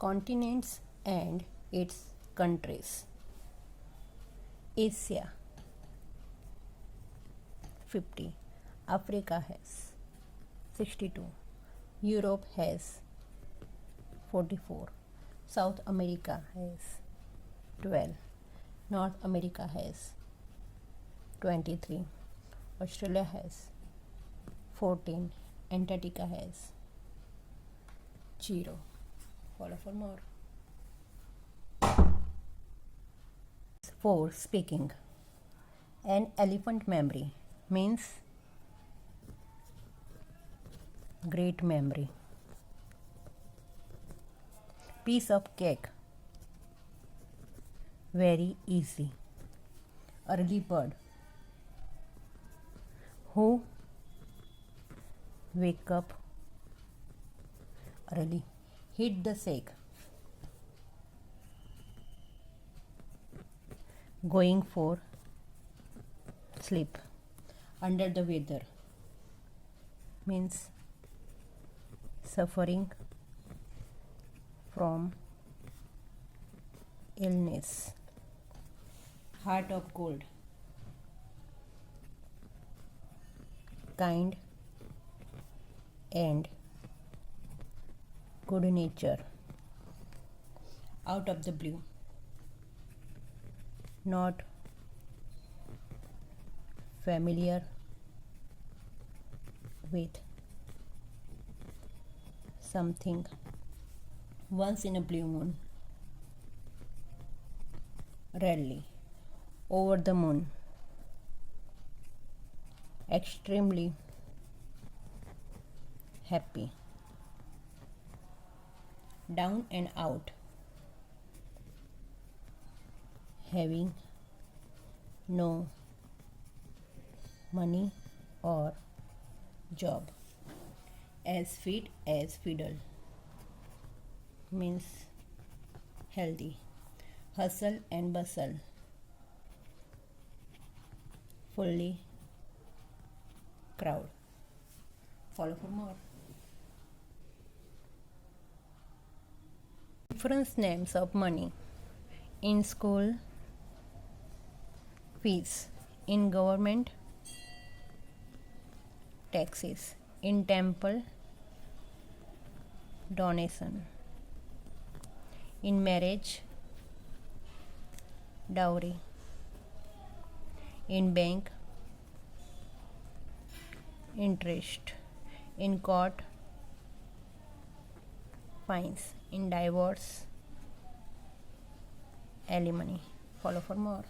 Continents and its countries. Asia 50, Africa has 62, Europe has 44, South America has 12, North America has 23, Australia has 14, Antarctica has 0. Follow for more. 4. Speaking. An elephant memory means great memory. Piece of cake, very easy. Early bird, who wake up early. Hit the sack, going for sleep. Under the weather means suffering from illness. Heart of gold, kind and good nature. Out of the blue, not familiar with something. Once in a blue moon, rarely. Over the moon, extremely happy. Down and out, having no money or job. As fit as fiddle means healthy. Hustle and bustle, fully crowd. Follow for more. Different names of money. In school, fees. In government, taxes. In temple, donation. In marriage, dowry. In bank, interest. In court, fines. In divorce, alimony. Follow for more.